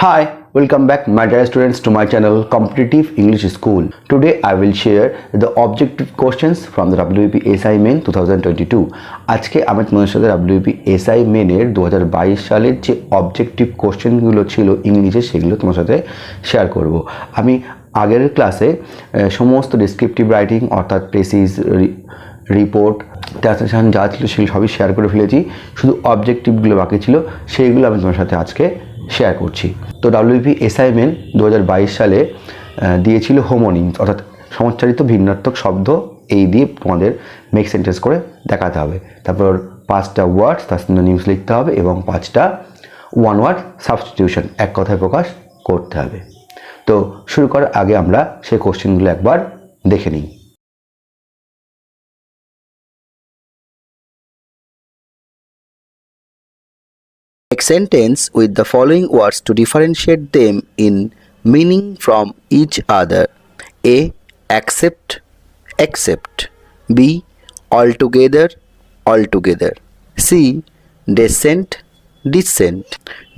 Hi, welcome back my dear students to my channel Competitive English School. Today I will share the objective questions from the WP SI Main 2022. আজকে আমি তোমাদের সাথে WP SI Main এর 2022 সালের যে objective কোশ্চেনগুলো ছিল ইংলিশে সেগুলো তোমার সাথে শেয়ার করব। আমি আগের ক্লাসে সমস্ত ডেসক্রিপটিভ রাইটিং অর্থাৎ প্রেসিজ রিপোর্ট ট্রান্সলেশন যা ছিল সেগুলো সবই শেয়ার করে ফেলেছি, শুধু অবজেক্টিভগুলো বাকি ছিল সেইগুলো আমি তোমার সাথে আজকে শেয়ার করছি। তো WP SI Main 2022 সালে দিয়েছিল হোমোনিমস অর্থাৎ সমচ্চারিত ভিন্নাত্মক শব্দ, এই দিয়ে তোমাদের মেক সেন্টেন্স করে দেখাতে হবে। তারপর 5টা ওয়ার্ডস তার সিনোনিমস লিখতে হবে এবং 5টা ওয়ান ওয়ার্ড সাবস্টিটিউশন এক কথায় প্রকাশ করতে হবে। তো শুরু করার আগে আমরা সেই কোশ্চেনগুলো একবার দেখে নিই। Make sentence with the following words to differentiate them in meaning from each other. A. Accept, accept. B. Altogether, altogether. C. Descent, descent.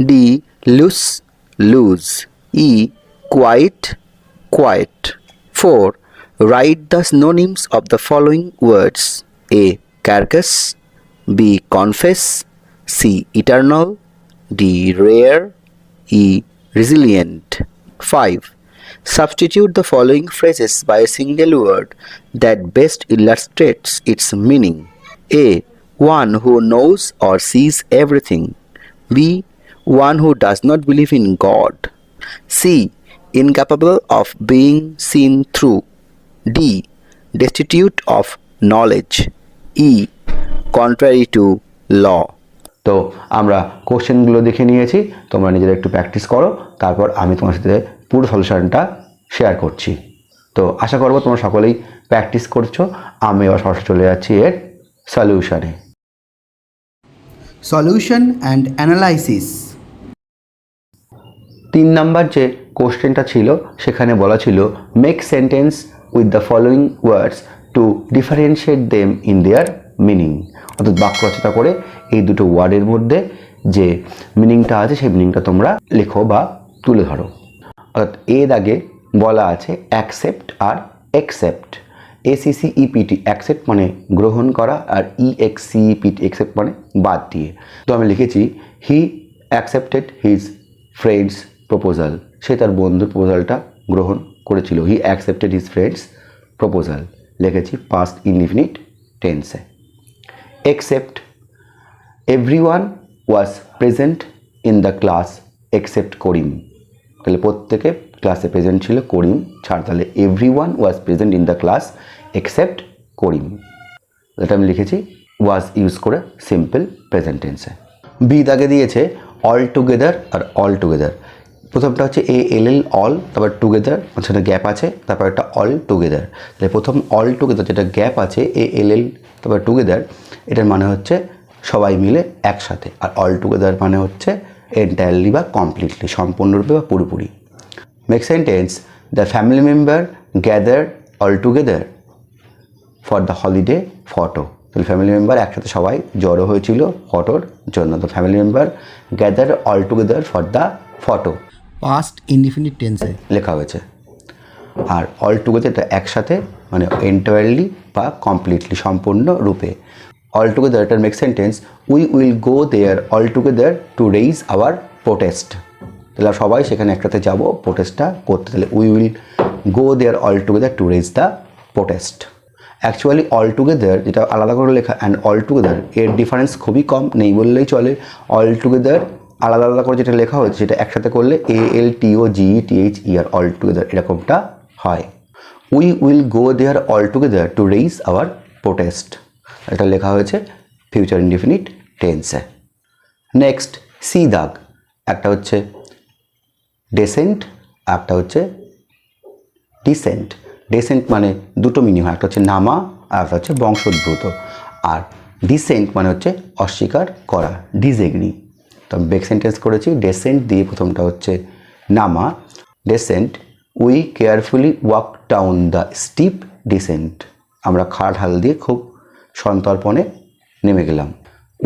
D. Loose, loose. E. Quiet, quiet. 4. Write the synonyms of the following words. A. Carcass. B. Confess. C. Eternal. D. Rare. E. Resilient. 5. Substitute the following phrases by a single word that best illustrates its meaning. A. One who knows or sees everything. B. One who does not believe in God. C. Incapable of being seen through. D. Destitute of knowledge. E. Contrary to law. তো আমরা কোশ্চেনগুলো দেখে নিয়েছি, তোমরা নিজেরা একটু practice করো, তারপর আমি তোমার সাথে পুরো সলিউশনটা শেয়ার করছি। তো আশা করব তোমরা সকলেই প্র্যাকটিস করছো। আমি এবার সরাসরি চলে যাচ্ছি এর সলিউশনে। Solution and analysis. 3 নাম্বার যে কোশ্চেনটা ছিল সেখানে বলা ছিল make sentence with the following words two differentiate them in their meaning, অর্থাৎ বাক্য রচনা করে এই দুটো ওয়ার্ডের মধ্যে যে মিনিংটা আছে সেই মিনিংটা তোমরা লেখো বা তুলে ধরো। অর্থাৎ এর আগে বলা আছে অ্যাকসেপ্ট আর এক্সেপ্ট। ACCEPT অ্যাকসেপ্ট মানে গ্রহণ করা আর EXCEPT এক্সেপ্ট মানে বাদ দিয়ে। তো আমি লিখেছি he accepted his friends proposal, সে তার বন্ধুর প্রপোজালটা গ্রহণ করেছিল। He accepted his friends proposal লিখেছি পাস্ট ইনডিফিনিট টেন্সে। Except everyone was present in the class except Karim, তাহলে প্রত্যেকে ক্লাসে প্রেজেন্ট ছিল করিম ছাড়া, তাহলে everyone was present in the class except করিম, এটা আমি লিখেছি was ইউজ করে সিম্পল প্রেজেন্ট টেন্সে। বি দাগে দিয়েছে অল টুগেদার আর অল টুগেদার। প্রথমটা হচ্ছে ALL অল, তারপর টুগেদার মাঝখানে গ্যাপ আছে, তারপর একটা অল টুগেদার। তাহলে প্রথম অল টুগেদার যেটা গ্যাপ আছে ALL তারপর টুগেদার, এটার মানে হচ্ছে সবাই মিলে একসাথে, আর অল টুগেদার মানে হচ্ছে এন্টায়ারলি বা কমপ্লিটলি সম্পূর্ণরূপে বা পুরোপুরি। Make sentence the family member gather all together for the holiday photo. তাহলে ফ্যামিলি মেম্বার একসাথে সবাই জড়ো হয়েছিল ফটোর জন্য, তো family member gather all together for the photo Past indefinite tense. লেখা হয়েছে। আর অল টুগেদার এটা একসাথে মানে এন্টায়ারলি বা কমপ্লিটলি সম্পূর্ণ রূপে। অল টুগেদার এটার make sentence we will go there all together to raise our protest. তাহলে সবাই সেখানে একসাথে যাব প্রোটেস্টটা করতে, তাহলে we will go there all together to raise the protest. Actually all together যেটা আলাদা করে লেখা অ্যান্ড অল টুগেদার এর ডিফারেন্স খুবই কম, নেই বললেই চলে। অল টুগেদার আলাদা আলাদা করে যেটা লেখা হয়েছে সেটা একসাথে করলে ALTOGETHER অল টুগেদার এরকমটা হয়। We will go there all together to raise our protest, এটা লেখা হয়েছে ফিউচার ইনডিফিনিট টেন্সে। নেক্সট সি দাগ, একটা হচ্ছে ডেসেন্ট একটা হচ্ছে ডিসেন্ট। ডেসেন্ট মানে দুটো মিনিং হয়, একটা হচ্ছে নামা আর একটা হচ্ছে বংশোদ্ভূত, আর ডিসেন্ট মানে হচ্ছে অস্বীকার করা ডিসএগ্রি। তো আমি বেক সেন্টেন্স করেছি ডেসেন্ট দিয়ে, প্রথমটা হচ্ছে নামা descent we carefully walk down the steep descent, আমরা খাড়া ঢাল দিয়ে খুব সন্তর্পণে নেমে গেলাম।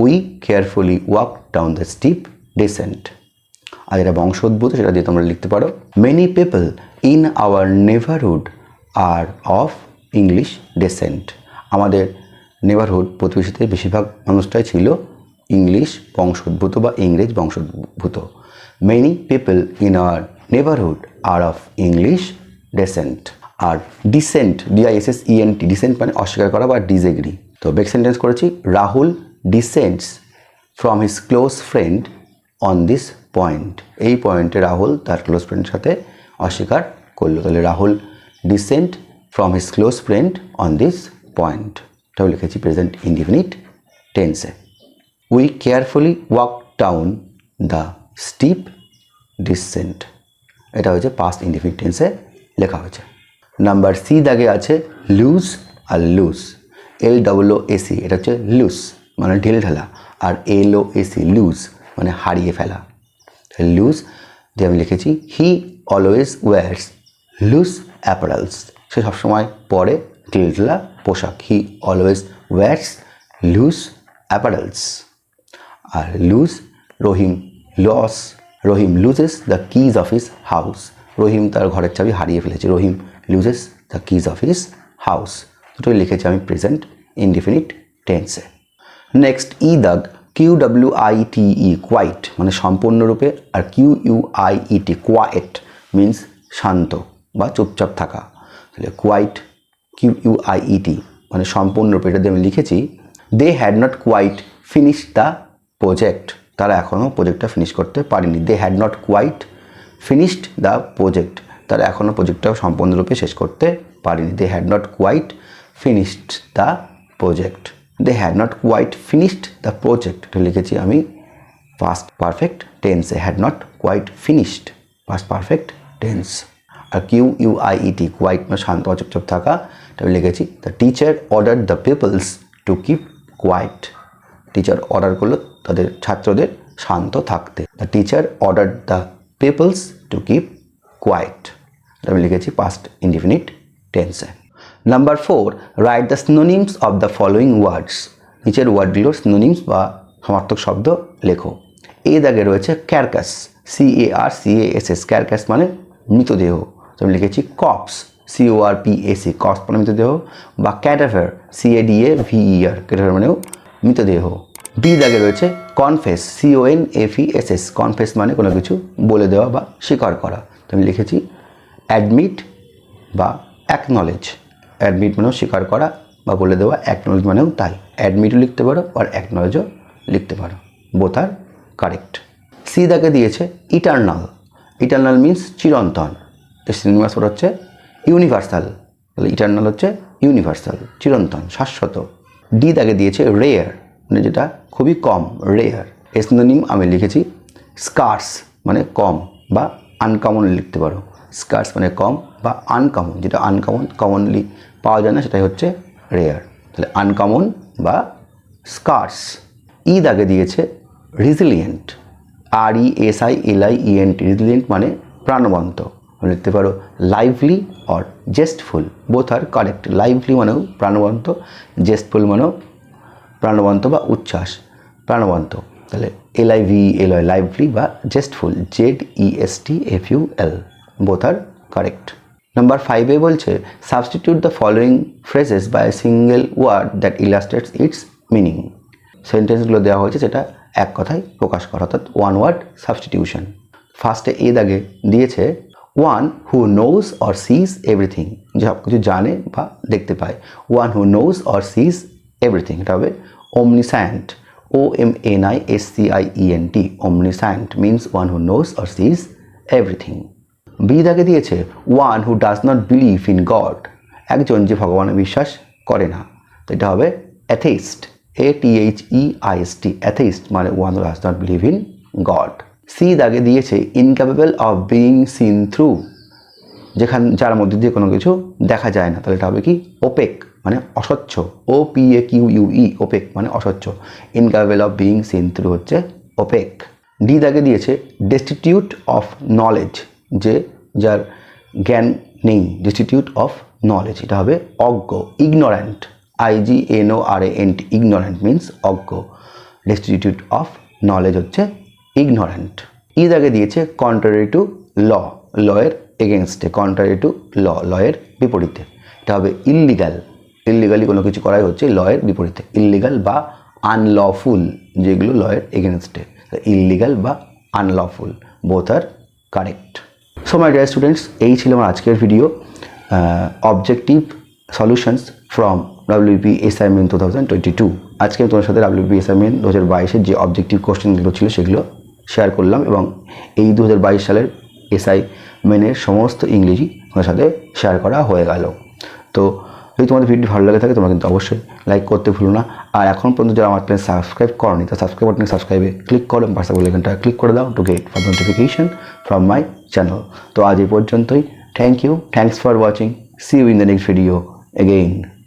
We carefully walk down the steep descent. আর যেটা বংশোদ্ভূত সেটা দিয়ে তোমরা লিখতে পারো many people in our neighbourhood are of English descent. আমাদের নেবারহুড প্রতিবেশীতে বেশিরভাগ মানুষটাই ছিল ইংলিশ বংশোদ্ভূত বা ইংরেজ বংশোদ্ভূত। Many people in our neighbourhood are of English descent. আর ডিসেন্ট DISSENT ডিসেন্ট মানে অস্বীকার করা বা ডিসএগ্রি। তো বেক সেন্টেন্স করেছি Rahul dissents from his close friend on this point. এই পয়েন্টে রাহুল তার ক্লোজ ফ্রেন্ডের সাথে অস্বীকার করলো। তাহলে Rahul dissent from his close friend on this point, এটাও লিখেছি প্রেজেন্ট ইনডিফিনিট টেন্সে। We carefully walk down the steep descent, এটা হচ্ছে পাস্ট ইনডিফিনিট টেন্সে লেখা হয়েছে। নাম্বার সি দাগে আছে লুজ আর লুজ। LOOC এটা হচ্ছে লুজ মানে ঢিল ঢালা, আর LOAC লুজ মানে হারিয়ে ফেলা। লুজ দিয়ে আমি লিখেছি he always wears loose apparels, সে সবসময় পরে ঢিল ঢালা পোশাক। He always wears loose apparels. আর lose Rahim loses the keys of his house. Rahim তার ঘরের চাবি হারিয়ে ফেলেছে। Rahim loses the keys of his house, দুটোই লিখেছি আমি প্রেজেন্ট ইনডিফিনিট টেন্সে। নেক্সট দাগ QWITE কোয়াইট মানে সম্পূর্ণরূপে, আর QUIET কোয়াইট মিন্স শান্ত বা চুপচাপ থাকা। তাহলে কোয়াইট QUIET মানে সম্পূর্ণরূপে, এটা দিয়ে আমি লিখেছি they had not quite finish the project, তারা এখনও প্রজেক্টটা ফিনিশ করতে পারেনি। They had not quite finished the project, তারা এখনও প্রজেক্টটা সম্পূর্ণরূপে শেষ করতে পারেনি। They had not quite finished the project. They had not quite finished the project, এটা লিখেছি আমি পাস্ট পারফেক্ট টেন্সে। Had not quite finished past perfect tense. আর QUIET কোয়াইট মানে শান্ত বা চুপচাপ থাকা, এটা লিখেছি the teacher order the peoples to keep quiet. Teacher order করলো তাদের ছাত্রদের শান্ত থাকতে। The teacher order the peoples to keep quiet, এটা আমি লিখেছি পাস্ট ইনডিফিনিট টেন্সে। Number 4 write the synonyms of the following words. নিচের ওয়ার্ডগুলোর সিনোনিমস বা সমার্থক শব্দ লেখো। দাগে রয়েছে ক্যারকাস CARCASS, ক্যারকাস মানে মৃতদেহ, আমি লিখেছি কপস CORPAC, কপস মানে মৃতদেহ, বা ক্যাডাভার CADAVER, ক্যাডাভার মানেও মৃতদেহ। দাগে রয়েছে কনফেস CONFESS, কনফেস মানে কোনো কিছু বলে দেওয়া বা স্বীকার করা, তো আমি লিখেছি অ্যাডমিট বা অ্যাকনলেজ। অ্যাডমিট মানেও স্বীকার করা বা বলে দেওয়া, অ্যাকনলেজ মানেও তাই। অ্যাডমিটও লিখতে পারো আর অ্যাকনলেজও লিখতে পারো, বোথ আর কারেক্ট। দাগে দিয়েছে ইটার্নাল। ইটার্নাল মিন্স চিরন্তন, সিনোনিমাস হচ্ছে ইউনিভার্সাল। তাহলে ইটার্নাল হচ্ছে ইউনিভার্সাল, চিরন্তন, শাশ্বত। দাগে দিয়েছে রেয়ার মানে যেটা খুবই কম, রেয়ার। সিনোনিম আমি লিখেছি স্কার্স মানে কম বা আনকমন লিখতে পারো। স্কার্স মানে কম বা আনকমন, যেটা আনকমন কমনলি পাওয়া যায় না সেটাই হচ্ছে রেয়ার। তাহলে আনকমন বা স্কার্স। দাগে দিয়েছে রিজিলিয়েন্ট RESILIENT, রিজিলিয়েন্ট মানে প্রাণবন্ত, লিখতে পারো lively or zestful, both are correct. Lively মানেও প্রাণবন্ত, জেস্টফুল মানেও প্রাণবন্ত বা উচ্ছ্বাস, প্রাণবন্ত। তাহলে LIVELY লাইভলি বা zestful ZESTFUL, both are correct. Number 5 বলছে substitute the following phrases by a single word that illustrates its meaning. সেন্টেন্সগুলো দেওয়া হয়েছে সেটা এক কথায় প্রকাশ করা, অর্থাৎ ওয়ান ওয়ার্ড সাবস্টিটিউশন। ফার্স্টে দাগে দিয়েছে one who knows or sees everything, যে সব কিছু জানে বা দেখতে পায়। One who knows or sees everything, এটা হবে omniscient, OMNISCIENT, omniscient means one who knows or sees everything. দাগে দিয়েছে one who does not believe in God, একজন যে ভগবানে বিশ্বাস করে না, তো এটা হবে অ্যাথেইস্ট, ATHEIST, অ্যাথেইস্ট মানে one who does not believe in God. দাগে দিয়েছে incapable of being seen through, যার মধ্যে দিয়ে কোনো কিছু দেখা যায় না, তাহলে এটা হবে কি ওপেক মানে অস্বচ্ছ, OPAQUE, ওপেক মানে অস্বচ্ছ। Incapable of being seen through হচ্ছে ওপেক। দাগে দিয়েছে ডেস্টিটিউট অফ নলেজ, যার জ্ঞান নেই, ডেস্টিটিউট অফ নলেজ, এটা হবে অজ্ঞ, ইগনোরেন্ট, IGNORANT, ইগনোরেন্ট মিন্স অজ্ঞ, ডেস্টিটিউট অফ নলেজ হচ্ছে ইগনোরেন্ট। ইজ আগে দিয়েছে কন্ট্রারি টু ল, লয়ের এগেনস্টে, কন্ট্রারি টু ল, লয়ের বিপরীতে। এটা হবে ইললিগাল, ইললিগালি কোনো কিছু করাই হচ্ছে লয়ের বিপরীতে, ইললিগাল বা আনলফুল, যেগুলো লয়ের এগেনস্টে, ইললিগাল বা unlawful, both are correct. So my dear students, এই ছিল আমার আজকের video, objective solutions from WP assignment 2022। আজকে আমি তোমার সাথে WP অ্যাসাইনমেন্ট 2022-এর যে অবজেক্টিভ কোশ্চেনগুলো ছিল সেগুলো শেয়ার করলাম, এবং এই 2022 সালের অ্যাসাইনমেন্টের সমস্ত ইংরেজি তোমার সাথে শেয়ার করা হয়ে গেল। তো যদি তোমাদের ভিডিও ভালো লাগে থাকে তোমরা কিন্তু অবশ্যই লাইক করতে ভুলো না। আর এখন পর্যন্ত যারা আমার চ্যানেল সাবস্ক্রাইব করনি, তা সাবস্ক্রাইব বাটনে সাবস্ক্রাইবে ক্লিক করো এবং পাশে বেল আইকনটা ক্লিক করে দাও to get further notification from my channel. তো আজ এই পর্যন্তই। Thank you, thanks for watching, see you in the next video again.